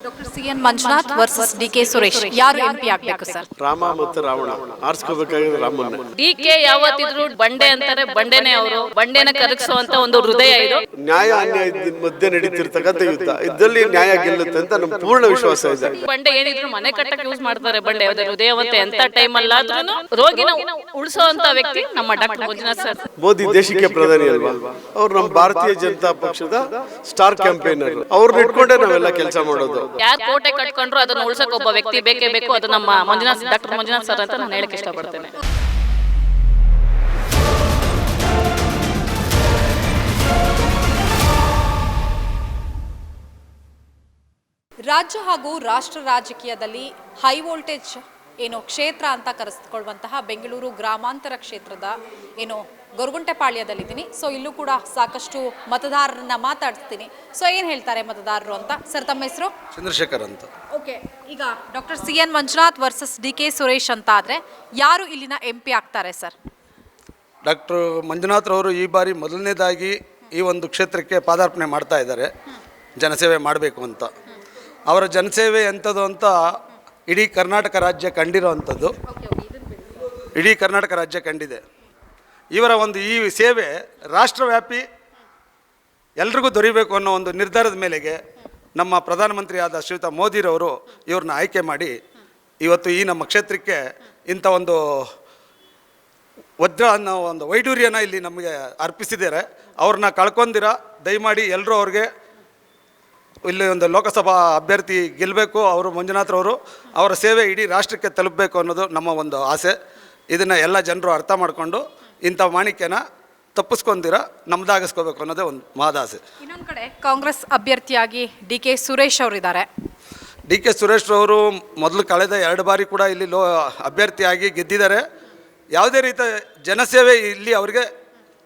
Doctor C N. Manjunath versus D K. Suresh ಯಾರು MP ಆಗಬೇಕು sir? Rama ಮತ್ತು ರಾವಣ ಆರಿಸ್ಕೋಬೇಕಾಗಿರೋದು ರಾಮನ್ನ. ಡಿ.ಕೆ ಯಾವತ್ತಿದ್ರು ಬಂಡೆ ಅಂತಾರೆ, ಬಂಡೆನೇ ಅವರು. ಬಂಡೆನ ಕರಗಿಸುವಂತ ಒಂದು ಹೃದಯ ಇದು. ನ್ಯಾಯ ಅನ್ಯಾಯದ ಮಧ್ಯೆ ನಡೀತಿರ್ತಕ್ಕಂಥ ಯುದ್ಧ, ಇದರಲ್ಲಿ ನ್ಯಾಯ ಗೆಲ್ಲುತ್ತೆ ಅಂತ ನಮ್ಮ ಪೂರ್ಣ ವಿಶ್ವಾಸ ಇದೆ. ಬಂಡೆ ಏನಿದ್ರು ಮನೆ ಕಟ್ಟಕ್ಕೆ ಯೂಸ್ ಮಾಡ್ತಾರೆ. ಬಂಡೆ ಹೃದಯವಂತ ಎಂತ ಟೈಮ್ ಅಲ್ಲಾದ್ರೂ ರೋಗಿನ ಉಳಿಸುವಂತ ವ್ಯಕ್ತಿ ನಮ್ಮ ಡಾಕ್ಟರ್ ಮಂಜುನಾಥ್ ಸರ್. ಮೋದಿ ದೇಶಕ್ಕೆ ಪ್ರಧಾನಿ ಅಲ್ವಾ, ಅವ್ರು ನಮ್ಮ ಭಾರತೀಯ ಜನತಾ ಪಕ್ಷದ ಸ್ಟಾರ್ ಕ್ಯಾಂಪೇನರ್. ಅವ್ರನ್ನ ಇಟ್ಕೊಂಡೇ ನಾವೆಲ್ಲ ಕೆಲಸ ಮಾಡೋದು. ಯಾರು ಕೋಟೆ ಕಟ್ಕೊಂಡ್ರು ಅದನ್ನ ಉಳ್ಸಕ್ ಒಬ್ಬ ವ್ಯಕ್ತಿ ಬೇಕೇ ಬೇಕು. ಅದು ನಮ್ಮ ಮಂಜುನಾಥ್, ಡಾಕ್ಟರ್ ಮಂಜುನಾಥ್ ಸರ್ ಅಂತ ನಾನು ಹೇಳಕ್ ಇಷ್ಟಪಡ್ತೇನೆ. ರಾಜ್ಯ ಹಾಗೂ ರಾಷ್ಟ್ರ ರಾಜಕೀಯದಲ್ಲಿ ಹೈ ವೋಲ್ಟೇಜ್ ಕ್ಷೇತ್ರ ಅಂತ ಕರೆಸಿಕೊಳ್ಳುವಂತಹ ಬೆಂಗಳೂರು ಗ್ರಾಮಾಂತರ ಕ್ಷೇತ್ರದ ಗೊರಗುಂಟೆಪಾಳ್ಯದಲ್ಲಿದ್ದೀನಿ. ಸೊ ಇಲ್ಲೂ ಕೂಡ ಸಾಕಷ್ಟು ಮತದಾರರನ್ನ ಮಾತಾಡ್ತೀನಿ. ಸೊ ಏನು ಹೇಳ್ತಾರೆ ಮತದಾರರು ಅಂತ. ಸರ್, ತಮ್ಮ ಹೆಸರು? ಚಂದ್ರಶೇಖರ್ ಅಂತ. ಓಕೆ, ಈಗ doctor C N. Manjunath versus D K. Suresh ಅಂತ ಆದರೆ ಯಾರು ಇಲ್ಲಿನ MP ಆಗ್ತಾರೆ ಸರ್? ಡಾಕ್ಟರ್ ಮಂಜುನಾಥ್ರವರು ಈ ಬಾರಿ ಮೊದಲನೇದಾಗಿ ಈ ಒಂದು ಕ್ಷೇತ್ರಕ್ಕೆ ಪಾದಾರ್ಪಣೆ ಮಾಡ್ತಾ ಇದ್ದಾರೆ, ಜನಸೇವೆ ಮಾಡಬೇಕು ಅಂತ. ಅವರ ಜನಸೇವೆ ಎಂಥದ್ದು ಅಂತ ಇಡೀ ಕರ್ನಾಟಕ ರಾಜ್ಯ ಕಂಡಿರೋ ಅಂಥದ್ದು, ಇಡೀ ಕರ್ನಾಟಕ ರಾಜ್ಯ ಕಂಡಿದೆ. ಇವರ ಒಂದು ಈ ಸೇವೆ ರಾಷ್ಟ್ರವ್ಯಾಪಿ ಎಲ್ರಿಗೂ ದೊರೀಬೇಕು ಅನ್ನೋ ಒಂದು ನಿರ್ಧಾರದ ಮೇಲೆಗೆ ನಮ್ಮ ಪ್ರಧಾನಮಂತ್ರಿ ಆದ ಶ್ರೀಯುತ ಮೋದಿರವರು ಇವ್ರನ್ನ ಆಯ್ಕೆ ಮಾಡಿ ಇವತ್ತು ಈ ನಮ್ಮ ಕ್ಷೇತ್ರಕ್ಕೆ ಇಂಥ ಒಂದು ವಜ್ರ ಅನ್ನೋ ಒಂದು ವೈಡೂರ್ಯನ ಇಲ್ಲಿ ನಮಗೆ ಅರ್ಪಿಸಿದ್ದಾರೆ. ಅವ್ರನ್ನ ಕಳ್ಕೊಂಡಿರ ದಯಮಾಡಿ ಎಲ್ಲರೂ ಅವ್ರಿಗೆ ಇಲ್ಲಿ ಒಂದು ಲೋಕಸಭಾ ಅಭ್ಯರ್ಥಿ ಗೆಲ್ಲಬೇಕು. ಅವರು ಮಂಜುನಾಥ್ರವರು, ಅವರ ಸೇವೆ ಇಡೀ ರಾಷ್ಟ್ರಕ್ಕೆ ತಲುಪಬೇಕು ಅನ್ನೋದು ನಮ್ಮ ಒಂದು ಆಸೆ. ಇದನ್ನು ಎಲ್ಲ ಜನರು ಅರ್ಥ ಮಾಡಿಕೊಂಡು ಇಂಥ ಮಾಣಿಕ್ಯನ ತಪ್ಪಿಸ್ಕೊಂಡಿರ ನಮ್ದಾಗಿಸ್ಕೋಬೇಕು ಅನ್ನೋದೇ ಒಂದು ಮಹದಾಸೆ. ಇನ್ನೊಂದು ಕಡೆ ಕಾಂಗ್ರೆಸ್ ಅಭ್ಯರ್ಥಿಯಾಗಿ ಡಿ.ಕೆ. ಸುರೇಶ್ ಅವರಿದ್ದಾರೆ. ಡಿ.ಕೆ. ಸುರೇಶ್ರವರು ಮೊದಲು ಕಳೆದ 2 ಬಾರಿ ಕೂಡ ಇಲ್ಲಿ ಅಭ್ಯರ್ಥಿಯಾಗಿ ಗೆದ್ದಿದ್ದಾರೆ. ಯಾವುದೇ ರೀತಿಯ ಜನಸೇವೆ ಇಲ್ಲಿ ಅವರಿಗೆ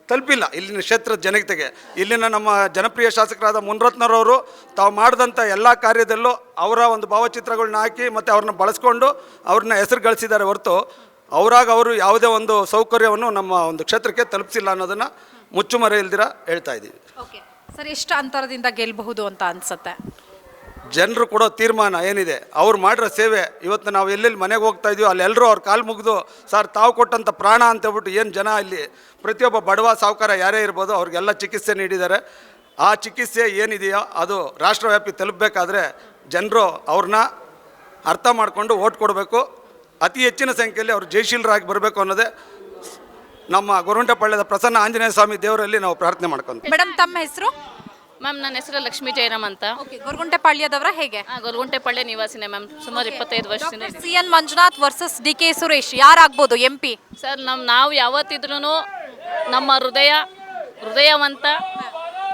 ತಲುಪಿಲ್ಲ. ಇಲ್ಲಿನ ಕ್ಷೇತ್ರದ ಜನತೆಗೆ ಇಲ್ಲಿನ ನಮ್ಮ ಜನಪ್ರಿಯ ಶಾಸಕರಾದ ಮುನಿರತ್ನರವರು ತಾವು ಮಾಡಿದಂಥ ಎಲ್ಲ ಕಾರ್ಯದಲ್ಲೂ ಅವರ ಒಂದು ಭಾವಚಿತ್ರಗಳನ್ನ ಹಾಕಿ ಮತ್ತು ಅವ್ರನ್ನ ಬಳಸ್ಕೊಂಡು ಅವ್ರನ್ನ ಹೆಸರು ಗಳಿಸಿದ್ದಾರೆ ಹೊರತು ಅವರು ಯಾವುದೇ ಒಂದು ಸೌಕರ್ಯವನ್ನು ನಮ್ಮ ಒಂದು ಕ್ಷೇತ್ರಕ್ಕೆ ತಲುಪಿಸಿಲ್ಲ ಅನ್ನೋದನ್ನು ಮುಚ್ಚುಮರೆ ಇಲ್ದಿರ ಹೇಳ್ತಾ ಇದ್ದೀವಿ. ಓಕೆ ಸರ್, ಎಷ್ಟು ಅಂತರದಿಂದ ಗೆಲ್ಲಬಹುದು ಅಂತ ಅನ್ಸುತ್ತೆ? ಜನರು ಕೊಡೋ ತೀರ್ಮಾನ ಏನಿದೆ, ಅವ್ರು ಮಾಡಿರೋ ಸೇವೆ. ಇವತ್ತು ನಾವು ಎಲ್ಲೆಲ್ಲಿ ಮನೆಗೆ ಹೋಗ್ತಾ ಇದೀವೋ ಅಲ್ಲೆಲ್ಲರೂ ಅವ್ರ ಕಾಲು ಮುಗಿದು ಸರ್ ತಾವು ಕೊಟ್ಟಂಥ ಪ್ರಾಣ ಅಂತೇಳ್ಬಿಟ್ಟು ಏನು ಜನ ಇಲ್ಲಿ ಪ್ರತಿಯೊಬ್ಬ ಬಡವ ಸಾಹುಕಾರ ಯಾರೇ ಇರ್ಬೋದು ಅವ್ರಿಗೆಲ್ಲ ಚಿಕಿತ್ಸೆ ನೀಡಿದ್ದಾರೆ. ಆ ಚಿಕಿತ್ಸೆ ಏನಿದೆಯೋ ಅದು ರಾಷ್ಟ್ರವ್ಯಾಪಿ ತಲುಪಬೇಕಾದ್ರೆ ಜನರು ಅವ್ರನ್ನ ಅರ್ಥ ಮಾಡಿಕೊಂಡು ಓಟ್ ಕೊಡಬೇಕು. ಅತಿ ಹೆಚ್ಚಿನ ಸಂಖ್ಯೆಯಲ್ಲಿ ಅವರು ಜಯಶೀಲರಾಗಿ ಬರಬೇಕು ಅನ್ನೋದೇ ನಮ್ಮ ಗೊರಗುಂಟೆಪಾಳ್ಯದ ಪ್ರಸನ್ನ ಆಂಜನೇಯ ಸ್ವಾಮಿ ದೇವರಲ್ಲಿ ನಾವು ಪ್ರಾರ್ಥನೆ ಮಾಡ್ಕೊಂತೀವಿ. ಮೇಡಮ್, ತಮ್ಮ ಹೆಸರು? ಮ್ಯಾಮ್, ನನ್ನ ಹೆಸರು ಲಕ್ಷ್ಮೀ ಜಯರಾಮ್ ಅಂತ. ಗೊರಗುಂಟೆಪಾಳ್ಯದವರ ಹೇಗೆ? ಗೊರಗುಂಟೆಪಾಳ್ಯ ನಿವಾಸಿನೇ ಮ್ಯಾಮ್. ಸುಮಾರು 25 ವರ್ಷದಿಂದ. C N. Manjunath versus D K. Suresh ಯಾರಾಗ್ಬೋದು MP? ಸರ್, ನಾವು ಯಾವತ್ತಿದ್ರೂ ನಮ್ಮ ಹೃದಯವಂತ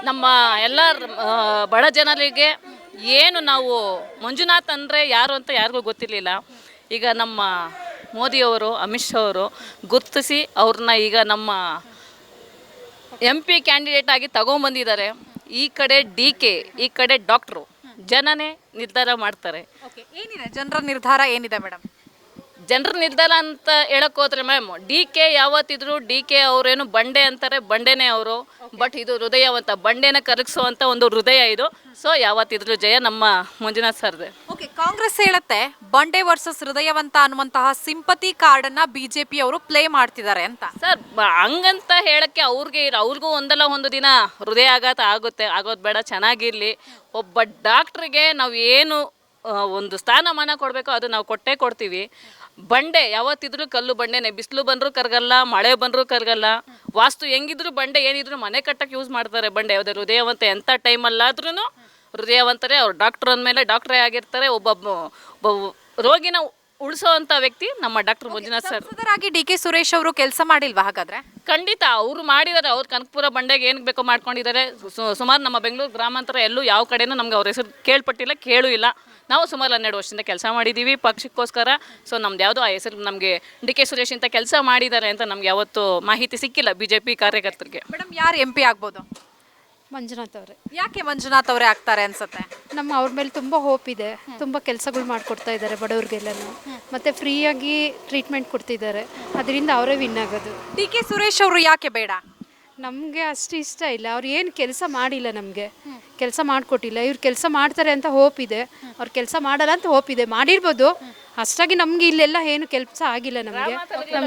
ನಮ್ಮ ಎಲ್ಲ ಬಡ ಜನರಿಗೆ ಏನು ನಾವು ಮಂಜುನಾಥ್ ಅಂದರೆ ಯಾರು ಅಂತ ಯಾರಿಗೂ ಗೊತ್ತಿರಲಿಲ್ಲ. ಈಗ ನಮ್ಮ ಮೋದಿಯವರು, ಅಮಿತ್ ಶಾ ಅವರು ಗುರುತಿಸಿ ಅವ್ರನ್ನ ಈಗ ನಮ್ಮ MP ಕ್ಯಾಂಡಿಡೇಟ್ ಆಗಿ ತಗೊಂಬಂದಿದ್ದಾರೆ. ಈ ಕಡೆ ಡಿ.ಕೆ., ಈ ಕಡೆ ಡಾಕ್ಟ್ರು. ಜನನೇ ನಿರ್ಧಾರ ಮಾಡ್ತಾರೆ. ಏನಿದೆ ಜನರ ನಿರ್ಧಾರ ಏನಿದೆ ಮೇಡಮ್? ಜನರ ನಿರ್ಧಾರ ಅಂತ ಹೇಳಕ್ ಹೋದ್ರೆ ಮ್ಯಾಮ್, ಡಿ.ಕೆ. ಯಾವತ್ತಿದ್ರು ಡಿ.ಕೆ. ಅವರೇನು ಬಂಡೆ ಅಂತಾರೆ, ಬಂಡೆನೇ ಅವರು. ಬಟ್ ಇದು ಹೃದಯವಂತ, ಬಂಡೆನ ಕರಗಿಸುವಂಥ ಒಂದು ಹೃದಯ ಇದು. ಸೊ ಯಾವತ್ತಿದ್ರು ಜಯ ನಮ್ಮ ಮಂಜುನಾಥ್ ಸರ್ದೆ. ಓಕೆ, ಕಾಂಗ್ರೆಸ್ ಹೇಳುತ್ತೆ ಬಂಡೆ ವರ್ಸಸ್ ಹೃದಯವಂತ ಅನ್ನುವಂತಹ ಸಿಂಪತಿ ಕಾರ್ಡನ್ನು BJP ಅವರು ಪ್ಲೇ ಮಾಡ್ತಿದ್ದಾರೆ ಅಂತ. ಸರ್, ಹಂಗಂತ ಹೇಳಕ್ಕೆ ಅವ್ರಿಗೂ ಒಂದಲ್ಲ ಒಂದು ದಿನ ಹೃದಯಾಘಾತ ಆಗೋದು ಬೇಡ, ಚೆನ್ನಾಗಿರಲಿ. ಒಬ್ಬ ಡಾಕ್ಟ್ರಿಗೆ ನಾವು ಏನು ಒಂದು ಸ್ಥಾನಮಾನ ಕೊಡಬೇಕು ಅದು ನಾವು ಕೊಟ್ಟೇ ಕೊಡ್ತೀವಿ. ಬಂಡೆ ಯಾವತ್ತಿದ್ರು ಕಲ್ಲು ಬಂಡೆನೆ, ಬಿಸಿಲು ಬಂದರೂ ಕರಗಲ್ಲ, ಮಳೆ ಬಂದರೂ ಕರಗಲ್ಲ. ವಾಸ್ತು ಹೆಂಗಿದ್ರು ಬಂಡೆ ಏನಿದ್ರು ಮನೆ ಕಟ್ಟಕ್ಕೆ ಯೂಸ್ ಮಾಡ್ತಾರೆ. ಬಂಡೆ ಯಾವುದೇ ಹೃದಯವಂತ ಎಂಥ ಟೈಮಲ್ಲಾದ್ರೂ ಹೃದಯವಂತರೇ. ಅವ್ರು ಡಾಕ್ಟ್ರ್ ಅಂದಮೇಲೆ ಡಾಕ್ಟ್ರೇ ಆಗಿರ್ತಾರೆ. ಒಬ್ಬ ರೋಗಿನ ಉಳಿಸೋವಂಥ ವ್ಯಕ್ತಿ ನಮ್ಮ ಡಾಕ್ಟರ್ ಮಂಜುನಾಥ್ ಸರ್. ಡಿ.ಕೆ. ಸುರೇಶ್ ಅವರು ಕೆಲಸ ಮಾಡಿಲ್ವಾ ಹಾಗಾದ್ರೆ? ಖಂಡಿತ ಅವರು ಮಾಡಿದ್ದಾರೆ. ಅವ್ರು ಕನಕಪುರ ಬಂಡೆಗೆ ಏನು ಬೇಕೋ ಮಾಡ್ಕೊಂಡಿದ್ದಾರೆ. ಸುಮಾರು ನಮ್ಮ ಬೆಂಗಳೂರು ಗ್ರಾಮಾಂತರ ಎಲ್ಲೂ ಯಾವ ಕಡೆನೂ ನಮ್ಗೆ ಅವ್ರ ಹೆಸರು ಕೇಳ್ಪಟ್ಟಿಲ್ಲ, ಕೇಳೂ ಇಲ್ಲ. ನಾವು ಸುಮಾರು 12 ವರ್ಷದಿಂದ ಕೆಲಸ ಮಾಡಿದ್ದೀವಿ ಪಕ್ಷಕ್ಕೋಸ್ಕರ. ಸೊ ನಮ್ದು ಯಾವುದೋ ಆ ಹೆಸರು ನಮಗೆ ಡಿ.ಕೆ. ಸುರೇಶ್ ಅಂತ ಕೆಲಸ ಮಾಡಿದ್ದಾರೆ ಅಂತ ನಮ್ಗೆ ಯಾವತ್ತೂ ಮಾಹಿತಿ ಸಿಕ್ಕಿಲ್ಲ BJP ಕಾರ್ಯಕರ್ತರಿಗೆ. ಮೇಡಮ್, ಯಾರು MP ಆಗ್ಬೋದು? ಮಂಜುನಾಥ್ ಅವರೇ. ಯಾಕೆ ಮಂಜುನಾಥ್ ಅವರೇ ಆಗ್ತಾರೆ ಅನ್ಸುತ್ತೆ? ಅವ್ರ ಮೇಲೆ ತುಂಬ ಹೋಪ್ ಇದೆ. ತುಂಬ ಕೆಲಸಗಳು ಮಾಡಿಕೊಡ್ತಾ ಇದ್ದಾರೆ ಬಡವ್ರಿಗೆಲ್ಲನೂ, ಮತ್ತು ಫ್ರೀಯಾಗಿ ಟ್ರೀಟ್ಮೆಂಟ್ ಕೊಡ್ತಿದ್ದಾರೆ. ಅದರಿಂದ ಅವರೇ ವಿನ್ ಆಗೋದು. ಡಿ.ಕೆ. ಸುರೇಶ್ ಅವರು ಯಾಕೆ ಬೇಡ? ನಮಗೆ ಅಷ್ಟು ಇಷ್ಟ ಇಲ್ಲ. ಅವ್ರು ಏನು ಕೆಲಸ ಮಾಡಿಲ್ಲ ನಮಗೆ. ಕೆಲಸ ಮಾಡಿಕೊಟ್ಟಿಲ್ಲ. ಇವ್ರು ಕೆಲಸ ಮಾಡ್ತಾರೆ ಅಂತ ಹೋಪ್ ಇದೆ, ಅವ್ರು ಕೆಲಸ ಮಾಡಲ್ಲ ಅಂತ ಹೋಪ್ ಇದೆ. ಮಾಡಿರ್ಬೋದು, ಅಷ್ಟಾಗಿ ನಮ್ಗೆ ಇಲ್ಲೆಲ್ಲ ಏನು ಕೆಲಸ ಆಗಿಲ್ಲ ನಮಗೆ.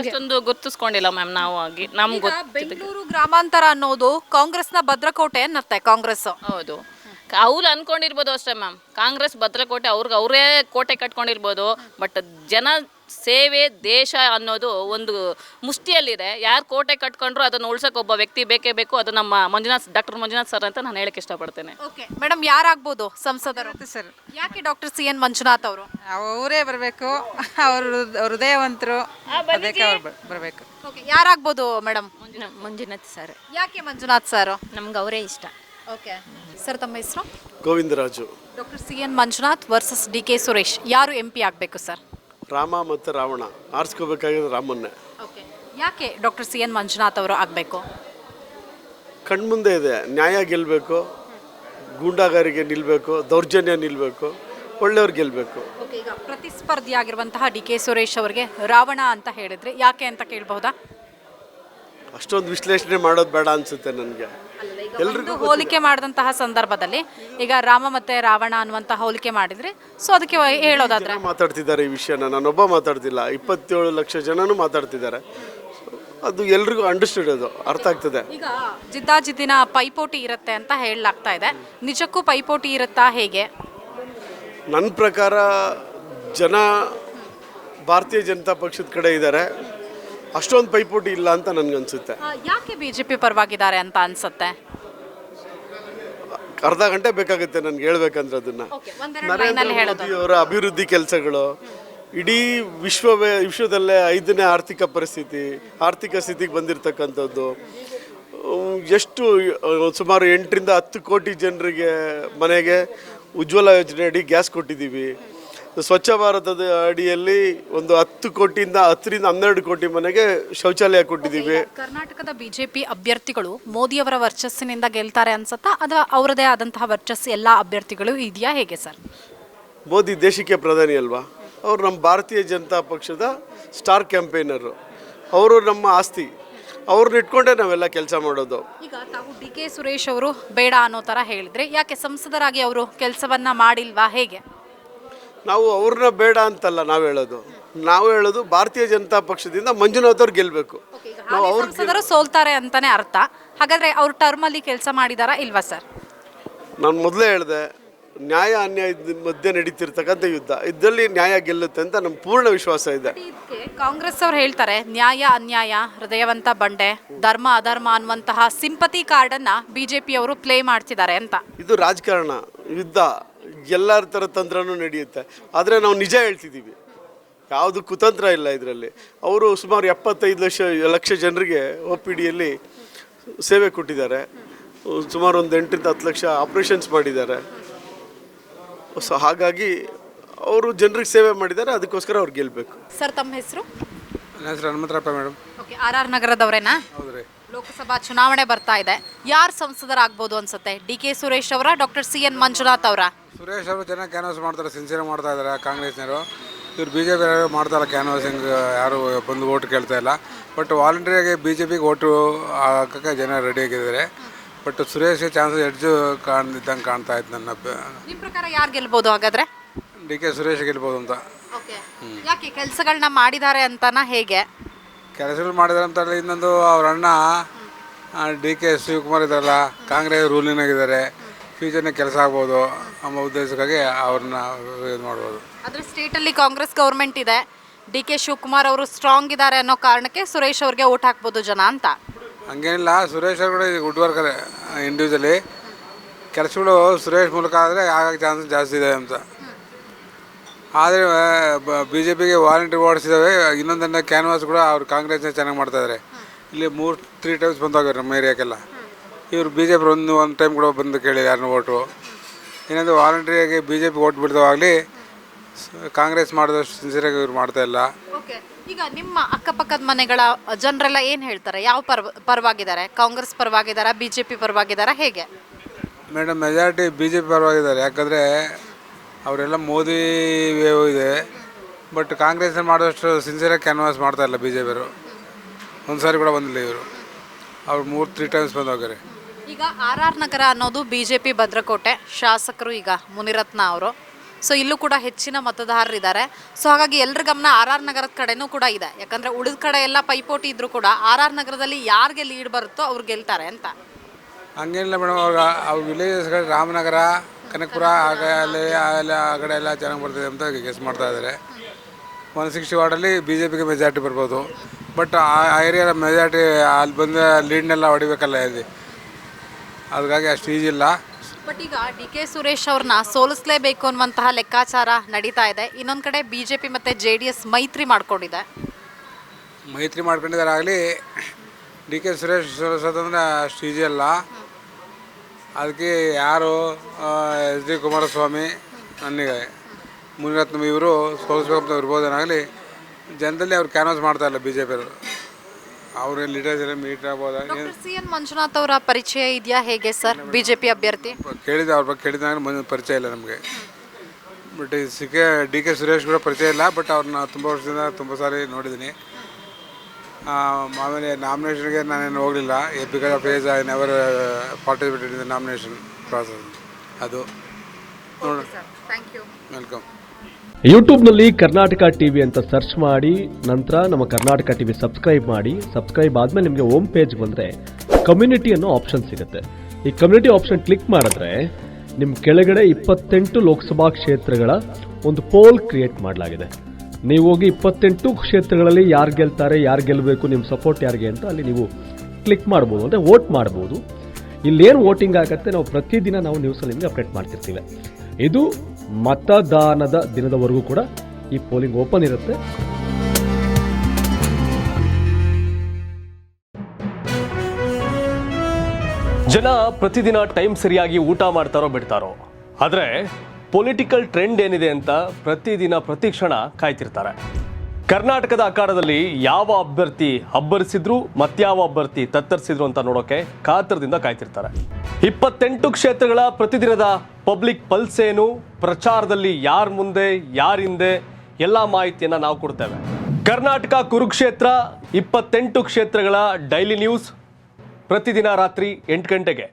ಅಷ್ಟೊಂದು ಗುರ್ತಿಸ್ಕೊಂಡಿಲ್ಲ ಮ್ಯಾಮ್ ನಾವು ಆಗಿ ನಮ್ಗೆ ಬೆಂಗಳೂರು ಗ್ರಾಮಾಂತರ ಅನ್ನೋದು ಕಾಂಗ್ರೆಸ್ನ ಭದ್ರಕೋಟೆ ಅನ್ನತ್ತೆ ಕಾಂಗ್ರೆಸ್. ಹೌದು, ಅವ್ರು ಅನ್ಕೊಂಡಿರ್ಬೋದು ಅಷ್ಟೇ ಮ್ಯಾಮ್. ಕಾಂಗ್ರೆಸ್ ಭದ್ರಕೋಟೆ ಅವರೇ ಕೋಟೆ ಕಟ್ಕೊಂಡಿರ್ಬೋದು. ಬಟ್ ಜನ ಸೇವೆ ದೇಶ ಅನ್ನೋದು ಒಂದು ಮುಷ್ಟಿಯಲ್ಲಿದೆ. ಯಾರು ಕೋಟೆ ಕಟ್ಕೊಂಡ್ರು ಅದನ್ನು ಉಳ್ಸಕ್ಕೆ ಒಬ್ಬ ವ್ಯಕ್ತಿ ಬೇಕೇ ಬೇಕು. ಅದು ನಮ್ಮ ಡಾಕ್ಟರ್ ಮಂಜುನಾಥ್ ಸರ್ ಅಂತ ನಾನು ಹೇಳಕ್ಕೆ ಇಷ್ಟಪಡ್ತೇನೆ. ಓಕೆ ಮೇಡಮ್, ಯಾರಾಗ್ಬೋದು ಸಂಸದರು? ಸರ್, ಯಾಕೆ ಡಾಕ್ಟರ್ ಸಿ ಎನ್ ಮಂಜುನಾಥ್ ಅವರು? ಅವರೇ ಬರಬೇಕು, ಅವರು ಹೃದಯವಂತರು, ಅದಕ್ಕೆ ಅವ್ರು ಬರಬೇಕು. ಓಕೆ, ಯಾರಾಗ್ಬೋದು ಮೇಡಮ್? ಮಂಜುನಾಥ್ ಸರ್. ಯಾಕೆ ಮಂಜುನಾಥ್ ಸರ್? ನಮ್ಗೆ ಅವರೇ ಇಷ್ಟ. ಓಕೆ ಸರ್, ತಮ್ಮ ಹೆಸರು? Govindaraju. Doctor C N Manjunath versus D K Suresh, ಯಾರು ಎಂ ಪಿ ಆಗಬೇಕು ಸರ್? ರಾಮ ಮತ್ತು ರಾವಣ, ಆರಿಸ್ಕೋಬೇಕಾಗಿದ್ದು ರಾಮನ್ನೇ. ಓಕೆ, ಯಾಕೆ ಡಾಕ್ಟರ್ ಸಿ ಎನ್ ಮಂಜುನಾಥ್ ಅವರು ಆಗಬೇಕು? ಕಣ್ಮುಂದೆ ಇದೆ, ನ್ಯಾಯ ಗೆಲ್ಲಬೇಕು, ಗೂಂಡಾಗಾರಿಗೆ ನಿಲ್ಲಬೇಕು, ದೌರ್ಜನ್ಯ ನಿಲ್ಲಬೇಕು, ಒಳ್ಳೆಯವ್ರು ಗೆಲ್ಲಬೇಕು. ಓಕೆ, ಈಗ ಪ್ರತಿಸ್ಪರ್ಧಿಯಾಗಿರುವಂತಹ ಡಿ ಕೆ ಸುರೇಶ್ ಅವರಿಗೆ ರಾವಣ ಅಂತ ಹೇಳಿದ್ರೆ ಯಾಕೆ ಅಂತ ಕೇಳಬಹುದಾ? ಅಷ್ಟೊಂದು ವಿಶ್ಲೇಷಣೆ ಮಾಡೋದು ಬೇಡ ಅನಿಸುತ್ತೆ ನನಗೆ. ಎಲ್ರಿಗೂ ಹೋಲಿಕೆ ಮಾಡಿದಂತಹ ಸಂದರ್ಭದಲ್ಲಿ ಈಗ ರಾಮ ಮತ್ತೆ ರಾವಣ ಅನ್ನುವಂತಹ ಹೋಲಿಕೆ ಮಾಡಿದ್ರೆ, ಸೊ ಅದಕ್ಕೆ ಹೇಳೋದಾದ್ರೆ ಮಾತಾಡ್ತಿದ್ದಾರೆ ಈ ವಿಷಯನ, ನಾನೊಬ್ಬ ಮಾತಾಡ್ತಿಲ್ಲ, 27 ಲಕ್ಷ ಜನನೂ ಮಾತಾಡ್ತಿದ್ದಾರೆ. ಅದು ಎಲ್ರಿಗೂ ಅಂಡರ್ಸ್ಟುಡ್, ಅದು ಅರ್ಥ ಆಗ್ತದೆ. ಈಗ ಜಿದ್ದಾಜಿದ್ದಿನ ಪೈಪೋಟಿ ಇರುತ್ತೆ ಅಂತ ಹೇಳಲಾಗ್ತಾ ಇದೆ. ನಿಜಕ್ಕೂ ಪೈಪೋಟಿ ಇರುತ್ತಾ, ಹೇಗೆ? ನನ್ನ ಪ್ರಕಾರ ಜನ ಭಾರತೀಯ ಜನತಾ ಪಕ್ಷದ ಕಡೆ ಇದ್ದಾರೆ, ಅಷ್ಟೊಂದು ಪೈಪೋಟಿ ಇಲ್ಲ ಅಂತ ನನಗನ್ಸುತ್ತೆ. ಯಾಕೆ ಬಿಜೆಪಿ ಪರವಾಗಿದ್ದಾರೆ ಅಂತ ಅನ್ಸುತ್ತೆ? ಅರ್ಧ ಗಂಟೆ ಬೇಕಾಗುತ್ತೆ ನನಗೆ ಹೇಳ್ಬೇಕಂದ್ರೆ ಅದನ್ನ. ನರೇಂದ್ರ ಮೋದಿ ಅವರ ಅಭಿವೃದ್ಧಿ ಕೆಲಸಗಳು ಇಡೀ ವಿಶ್ವದಲ್ಲೇ 5ನೇ ಆರ್ಥಿಕ ಸ್ಥಿತಿಗೆ ಬಂದಿರತಕ್ಕಂಥದ್ದು. ಎಷ್ಟು ಸುಮಾರು 8 ರಿಂದ 10 ಕೋಟಿ ಜನರಿಗೆ ಮನೆಗೆ ಉಜ್ವಲ ಯೋಜನೆ ಅಡಿ ಗ್ಯಾಸ್ ಕೊಟ್ಟಿದ್ದೀವಿ. ಸ್ವಚ್ಛ ಭಾರತದ ಅಡಿಯಲ್ಲಿ ಒಂದು 10 ರಿಂದ 12 ಕೋಟಿ ಮನೆಗೆ ಶೌಚಾಲಯ ಕೊಟ್ಟಿದ್ದೀವಿ. ಕರ್ನಾಟಕದ ಬಿಜೆಪಿ ಅಭ್ಯರ್ಥಿಗಳು ಮೋದಿಯವರ ವರ್ಚಸ್ಸಿನಿಂದ ಗೆಲ್ತಾರೆ ಅನ್ಸುತ್ತಾ, ಅಥವಾ ಅವರದೇ ಆದಂತಹ ವರ್ಚಸ್ಸು ಎಲ್ಲ ಅಭ್ಯರ್ಥಿಗಳು ಇದೆಯಾ, ಹೇಗೆ ಸರ್? ಮೋದಿ ದೇಶಕ್ಕೆ ಪ್ರಧಾನಿ ಅಲ್ವಾ, ಅವರು ನಮ್ಮ ಭಾರತೀಯ ಜನತಾ ಪಕ್ಷದ ಸ್ಟಾರ್ ಕ್ಯಾಂಪೇನರು, ಅವರು ನಮ್ಮ ಆಸ್ತಿ, ಅವ್ರನ್ನ ಇಟ್ಕೊಂಡೇ ನಾವೆಲ್ಲ ಕೆಲಸ ಮಾಡೋದು. ಈಗ ತಾವು ಡಿ ಕೆ ಸುರೇಶ್ ಅವರು ಬೇಡ ಅನ್ನೋ ಥರ ಹೇಳಿದ್ರೆ, ಯಾಕೆ ಸಂಸದರಾಗಿ ಅವರು ಕೆಲಸವನ್ನ ಮಾಡಿಲ್ವಾ, ಹೇಗೆ? ನಾವು ಅವ್ರನ್ನ ಬೇಡ ಅಂತಲ್ಲ ನಾವು ಹೇಳೋದು ಭಾರತೀಯ ಜನತಾ ಪಕ್ಷದಿಂದ ಮಂಜುನಾಥ್ ಅವ್ರು ಗೆಲ್ಲಬೇಕು. ನಾವು ಅವ್ರ ಸಂಸದರು ಸೋಲ್ತಾರೆ ಅಂತಾನೆ ಅರ್ಥ. ಹಾಗಾದ್ರೆ ಅವ್ರ ಟರ್ಮಲ್ಲಿ ಕೆಲಸ ಮಾಡಿದಾರಾ ಇಲ್ವಾ ಸರ್? ನಾನು ಮೊದಲೇ ಹೇಳಿದೆ, ನ್ಯಾಯ ಅನ್ಯಾಯದ ಮಧ್ಯೆ ನಡೀತಿರ್ತಕ್ಕಂಥ ಯುದ್ಧ, ಇದರಲ್ಲಿ ನ್ಯಾಯ ಗೆಲ್ಲುತ್ತೆ ಅಂತ ನಮ್ಮ ಪೂರ್ಣ ವಿಶ್ವಾಸ ಇದೆ. ಕಾಂಗ್ರೆಸ್ ಅವ್ರು ಹೇಳ್ತಾರೆ ನ್ಯಾಯ ಅನ್ಯಾಯ, ಹೃದಯವಂತ ಬಂಡೆ, ಧರ್ಮ ಅಧರ್ಮ ಅನ್ನುವಂತಹ ಸಿಂಪತಿ ಕಾರ್ಡ್ ಅನ್ನ ಬಿಜೆಪಿ ಅವರು ಪ್ಲೇ ಮಾಡ್ತಿದ್ದಾರೆ ಅಂತ. ಇದು ರಾಜಕಾರಣ, ಯುದ್ಧ, ಎಲ್ಲರ ಥರ ತಂತ್ರನೂ ನಡೆಯುತ್ತೆ. ಆದರೆ ನಾವು ನಿಜ ಹೇಳ್ತಿದ್ದೀವಿ, ಯಾವುದು ಕುತಂತ್ರ ಇಲ್ಲ ಇದರಲ್ಲಿ. ಅವರು ಸುಮಾರು 75 ಲಕ್ಷ ಜನರಿಗೆ OPDಯಲ್ಲಿ ಸೇವೆ ಕೊಟ್ಟಿದ್ದಾರೆ. ಸುಮಾರು ಒಂದು 8 ರಿಂದ 10 ಲಕ್ಷ ಆಪ್ರೇಷನ್ಸ್ ಮಾಡಿದ್ದಾರೆ. ಸೊ ಹಾಗಾಗಿ ಅವರು ಜನರಿಗೆ ಸೇವೆ ಮಾಡಿದ್ದಾರೆ, ಅದಕ್ಕೋಸ್ಕರ ಅವ್ರು ಗೆಲ್ಲಬೇಕು. ಸರ್, ತಮ್ಮ ಹೆಸರು? ನನ್ನ ಹೆಸರು ಹನುಮಂತರಪ್ಪ ಮೇಡಮ್. Okay, RR ನಗರದವರೇನಾ? ಹೌದ್ರಿ. ಲೋಕಸಭಾ ಚುನಾವಣೆ ಬರ್ತಾ ಇದೆ, ಯಾರು ಸಂಸದರಾಗ್ಬೋದು ಅನ್ಸುತ್ತೆ? ಡಿ ಕೆ ಸುರೇಶ್ ಅವರ, ಡಾಕ್ಟರ್ ಸಿ ಎನ್ ಮಂಜುನಾಥ್ ಅವರ? ಸುರೇಶ್ ಅವರು ಚೆನ್ನಾಗಿ ಕ್ಯಾನ್ವಾಸ್ ಮಾಡ್ತಾರೆ, ಸಿನ್ಸಿಯರ್ ಮಾಡ್ತಾ ಇದ್ದಾರೆ ಕಾಂಗ್ರೆಸ್ನವರು. ಇವ್ರು BJP ಮಾಡ್ತಾಯಿಲ್ಲ ಕ್ಯಾನ್ವಾಸಿಂಗ್, ಯಾರು ಬಂದು ಓಟ್ ಕೇಳ್ತಾ ಇಲ್ಲ. ಬಟ್ ವಾಲಂಟ್ರಿಯಾಗಿ BJPಗೆ ಓಟು ಹಾಕೋಕ್ಕೆ ಜನ ರೆಡಿಯಾಗಿದ್ದಾರೆ. ಬಟ್ ಸುರೇಶ್ ಚಾನ್ಸಸ್ ಹೆಚ್ಚು ಕಾಣ್ದಿದ್ದಂಗೆ ಕಾಣ್ತಾ ಇತ್ತು. ನನ್ನ ನಿಮ್ಮ ಪ್ರಕಾರ ಯಾರು ಗೆಲ್ಬೋದು ಹಾಗಾದ್ರೆ? DK ಸುರೇಶ್ ಗೆಲ್ಬೋದು ಅಂತ. ಯಾಕೆ ಕೆಲಸಗಳನ್ನ ಮಾಡಿದ್ದಾರೆ ಅಂತನಾ, ಹೇಗೆ? ಕೆಲಸಗಳು ಮಾಡಿದಾರೆ ಅಂತ. ಇನ್ನೊಂದು ಅವ್ರ ಅಣ್ಣ DK ಶಿವಕುಮಾರ್ ಇದ್ದಾರಲ್ಲ, ಕಾಂಗ್ರೆಸ್ ರೂಲಿನಾಗಿದ್ದಾರೆ, ಫ್ಯೂಚರ್ನಾಗ ಕೆಲಸ ಆಗ್ಬೋದು ಅನ್ನೋ ಉದ್ದೇಶಕ್ಕಾಗಿ ಅವ್ರನ್ನ ಇದು ಮಾಡ್ಬೋದು. ಆದರೆ ಸ್ಟೇಟಲ್ಲಿ ಕಾಂಗ್ರೆಸ್ ಗೌರ್ಮೆಂಟ್ ಇದೆ, ಡಿ ಕೆ ಶಿವಕುಮಾರ್ ಅವರು ಸ್ಟ್ರಾಂಗ್ ಇದ್ದಾರೆ ಅನ್ನೋ ಕಾರಣಕ್ಕೆ ಸುರೇಶ್ ಅವ್ರಿಗೆ ಓಟ್ ಹಾಕ್ಬೋದು ಜನ ಅಂತ. ಹಂಗೇನಿಲ್ಲ, ಸುರೇಶ್ ಅವರು ಕೂಡ ಗುಡ್ ವರ್ಕರ್ ಇಂಡಿವಿಜುವಲಿ. ಕೆಲಸಗಳು ಸುರೇಶ್ ಮೂಲಕ ಆದರೆ ಆಗೋಕ್ಕೆ ಚಾನ್ಸಸ್ ಜಾಸ್ತಿ ಇದೆ ಅಂತ. ಆದರೆ BJPಗೆ ವಾಲಂಟ್ರಿ ಓಡಿಸಿದ್ದಾವೆ. ಇನ್ನೊಂದನ್ನು ಕ್ಯಾನ್ವಾಸ್ ಕೂಡ ಅವ್ರು ಕಾಂಗ್ರೆಸ್ನ ಚೆನ್ನಾಗಿ ಮಾಡ್ತಾಯಿದ್ದಾರೆ. ಇಲ್ಲಿ 3 ಟೈಮ್ಸ್ ಬಂದೋಗ್ಯಾರ ನಮ್ಮ ಏರಿಯಾಕ್ಕೆಲ್ಲ. ಇವರು BJP ಒಂದು ಟೈಮ್ ಕೂಡ ಬಂದು ಕೇಳಿ ಯಾರನ್ನ ಓಟು. ಇನ್ನೊಂದು ವಾಲಂಟ್ರಿಯಾಗಿ BJP ಓಟ್ ಬಿಡ್ದವಾಗಲಿ ಕಾಂಗ್ರೆಸ್ ಮಾಡಿದಷ್ಟು ಸಿನ್ಸಿಯರಾಗಿ ಇವ್ರು ಮಾಡ್ತಾಯಿಲ್ಲ. ಓಕೆ, ಈಗ ನಿಮ್ಮ ಅಕ್ಕಪಕ್ಕದ ಮನೆಗಳ ಜನರೆಲ್ಲ ಏನು ಹೇಳ್ತಾರೆ? ಯಾವ ಪರವಾಗಿದ್ದಾರೆ? ಕಾಂಗ್ರೆಸ್ ಪರವಾಗಿದ್ದಾರಾ, BJP ಪರವಾಗಿದ್ದಾರಾ, ಹೇಗೆ? Madam, majority BJP ಪರವಾಗಿದ್ದಾರೆ. ಯಾಕಂದರೆ ಅವರೆಲ್ಲ ಮೋದಿ ವೇವ್ ಇದೆ. ಬಟ್ ಕಾಂಗ್ರೆಸ್ನ ಮಾಡೋಷ್ಟು ಸಿನ್ಸಿಯರಾಗಿ ಕ್ಯಾನ್ವಾಸ್ ಮಾಡ್ತಾಯಿಲ್ಲ BJP ಅವರು. ಒಂದು ಸಾರಿ ಕೂಡ ಬಂದಿಲ್ಲ ಇವರು. ಅವ್ರು 3 ಟೈಮ್ಸ್ ಬಂದು ಹೋಗ್ಯಾರೆ. ಈಗ RR ನಗರ ಅನ್ನೋದು BJP ಭದ್ರಕೋಟೆ, ಶಾಸಕರು ಈಗ ಮುನಿರತ್ನ ಅವರು. ಸೊ ಇಲ್ಲೂ ಕೂಡ ಹೆಚ್ಚಿನ ಮತದಾರರಿದ್ದಾರೆ. ಸೊ ಹಾಗಾಗಿ ಎಲ್ಲರ ಗಮನ RR ನಗರದ ಕಡೆನೂ ಕೂಡ ಇದೆ. ಯಾಕಂದರೆ ಉಳಿದ ಕಡೆ ಎಲ್ಲ ಪೈಪೋಟಿ ಇದ್ರೂ ಕೂಡ RR ನಗರದಲ್ಲಿ ಯಾರಿಗೆ ಲೀಡ್ ಬರುತ್ತೋ ಅವ್ರು ಗೆಲ್ತಾರೆ ಅಂತ. ಹಂಗೇನಿಲ್ಲ ಮೇಡಮ್, ಅವ್ರ ವಿಲೇಜಸ್ ಕಡೆ ರಾಮನಗರ, ಕನಕಪುರ ಅಲ್ಲಿ ಆ ಕಡೆ ಎಲ್ಲ ಚೆನ್ನಾಗಿ ಬರ್ತಿದೆ ಅಂತ ಗೆಸ್ ಮಾಡ್ತಾ ಇದ್ದಾರೆ. 160 ವಾರ್ಡಲ್ಲಿ BJPಗೆ ಮೆಜಾರಿಟಿ ಬರ್ಬೋದು. ಬಟ್ ಆ ಏರಿಯಾದ ಮೆಜಾರಿಟಿ ಅಲ್ಲಿ ಬಂದ ಲೀಡ್ನೆಲ್ಲ ಹೊಡಿಬೇಕಲ್ಲ ಇಲ್ಲಿ, ಹಾಗಾಗಿ ಅಷ್ಟು ಈಜಿ ಇಲ್ಲ. ಬಟ್ ಈಗ DK ಸುರೇಶ್ ಅವ್ರನ್ನ ಸೋಲಿಸಲೇಬೇಕು ಅನ್ನುವಂತಹ ಲೆಕ್ಕಾಚಾರ ನಡೀತಾ ಇದೆ. ಇನ್ನೊಂದು ಕಡೆ BJP ಮತ್ತು JDS ಮೈತ್ರಿ ಮಾಡ್ಕೊಂಡಿದೆ. ಮೈತ್ರಿ ಮಾಡ್ಕೊಂಡಿದ್ದಾರೆ. ಆಗಲಿ DK ಸುರೇಶ್ ಸೋಲಿಸೋದಂದ್ರೆ ಅಷ್ಟು ಈಜಿ ಅಲ್ಲ. ಅದಕ್ಕೆ ಯಾರು SD ಕುಮಾರಸ್ವಾಮಿ, ನನಗೆ ಮುನಿರತ್ನ ಇವರು ಸೋಲಿಸ್ಬೇಕಂತ ಇರ್ಬೋದೇನಾಗಲಿ, ಜನದಲ್ಲಿ ಅವ್ರು ಕ್ಯಾನ್ವಾಸ್ ಮಾಡ್ತಾ ಇಲ್ಲ BJP ಅವರು. ಅವ್ರ ಲೀಡರ್ಸ್ ಎಲ್ಲ ಮೀಟ್ ಆಗ್ಬೋದ. CN ಮಂಜುನಾಥ್ ಅವರ ಪರಿಚಯ ಇದೆಯಾ ಹೇಗೆ ಸರ್ BJP ಅಭ್ಯರ್ಥಿ? ಕೇಳಿದೆ, ಅವ್ರ ಬಗ್ಗೆ ಕೇಳಿದಾಗ ಪರಿಚಯ ಇಲ್ಲ ನಮಗೆ. ಬಟ್ DK ಸುರೇಶ್ ಕೂಡ ಪರಿಚಯ ಇಲ್ಲ. ಬಟ್ ಅವ್ರನ್ನ ತುಂಬ ವರ್ಷದಿಂದ ತುಂಬ ಸಾರಿ ನೋಡಿದ್ದೀನಿ. ಆಮೇಲೆ ನಾಮಿನೇಷನ್ಗೆ ನಾನೇನು ಹೋಗಲಿಲ್ಲ. Because of age I never participated in the nomination process. ಅದು ನೋಡಿ. ವೆಲ್ಕಮ್. ಯೂಟ್ಯೂಬ್ನಲ್ಲಿ ಕರ್ನಾಟಕ ಟಿವಿ ಅಂತ ಸರ್ಚ್ ಮಾಡಿ, ನಂತರ ನಮ್ಮ ಕರ್ನಾಟಕ ಟಿವಿ ಸಬ್ಸ್ಕ್ರೈಬ್ ಮಾಡಿ. ಸಬ್ಸ್ಕ್ರೈಬ್ ಆದಮೇಲೆ ನಿಮಗೆ ಹೋಮ್ ಪೇಜ್ ಬಂದರೆ ಕಮ್ಯುನಿಟಿ ಅನ್ನೋ ಆಪ್ಷನ್ ಸಿಗುತ್ತೆ. ಈ ಕಮ್ಯುನಿಟಿ ಆಪ್ಷನ್ ಕ್ಲಿಕ್ ಮಾಡಿದ್ರೆ ನಿಮ್ಮ ಕೆಳಗಡೆ 28 ಲೋಕಸಭಾ ಕ್ಷೇತ್ರಗಳ ಒಂದು ಪೋಲ್ ಕ್ರಿಯೇಟ್ ಮಾಡಲಾಗಿದೆ. ನೀವು ಹೋಗಿ 28 ಕ್ಷೇತ್ರಗಳಲ್ಲಿ ಯಾರು ಗೆಲ್ತಾರೆ, ಯಾರು ಗೆಲ್ಲಬೇಕು, ನಿಮ್ಮ ಸಪೋರ್ಟ್ ಯಾರಿಗೆ ಅಂತ ಅಲ್ಲಿ ನೀವು ಕ್ಲಿಕ್ ಮಾಡ್ಬೋದು, ಅಂದರೆ ವೋಟ್ ಮಾಡ್ಬೋದು. ಇಲ್ಲೇನು ವೋಟಿಂಗ್ ಆಗುತ್ತೆ ನಾವು ಪ್ರತಿದಿನ ನಾವು ನ್ಯೂಸಲ್ಲಿ ನಿಮಗೆ ಅಪ್ಡೇಟ್ ಮಾಡ್ತಿರ್ತೀವಿ. ಇದು ಮತದಾನದ ದಿನದವರೆಗೂ ಕೂಡ ಈ ಪೋಲಿಂಗ್ ಓಪನ್ ಇರುತ್ತೆ. ಜನ ಪ್ರತಿದಿನ ಟೈಮ್ ಸರಿಯಾಗಿ ಊಟ ಮಾಡ್ತಾರೋ ಬಿಡ್ತಾರೋ, ಆದರೆ ಪೊಲಿಟಿಕಲ್ ಟ್ರೆಂಡ್ ಏನಿದೆ ಅಂತ ಪ್ರತಿದಿನ ಪ್ರತಿ ಕ್ಷಣ ಕಾಯ್ತಿರ್ತಾರೆ. ಕರ್ನಾಟಕದ ಅಖಾಡದಲ್ಲಿ ಯಾವ ಅಭ್ಯರ್ಥಿ ಅಬ್ಬರಿಸಿದ್ರು ಮತ್ಯಾವ ಅಭ್ಯರ್ಥಿ ತತ್ತರಿಸಿದ್ರು ಅಂತ ನೋಡೋಕೆ ಕಾತರದಿಂದ ಕಾಯ್ತಿರ್ತಾರೆ. 28 ಕ್ಷೇತ್ರಗಳ ಪ್ರತಿದಿನದ ಪಬ್ಲಿಕ್ ಪಲ್ಸ್ ಏನು, ಪ್ರಚಾರದಲ್ಲಿ ಯಾರ ಮುಂದೆ ಯಾರ ಹಿಂದೆ ಎಲ್ಲ ಮಾಹಿತಿಯನ್ನು ನಾವು ಕೊಡ್ತೇವೆ. ಕರ್ನಾಟಕ ಕುರುಕ್ಷೇತ್ರ 28 ಕ್ಷೇತ್ರಗಳ ಡೈಲಿ ನ್ಯೂಸ್ ಪ್ರತಿದಿನ ರಾತ್ರಿ 8 ಗಂಟೆಗೆ.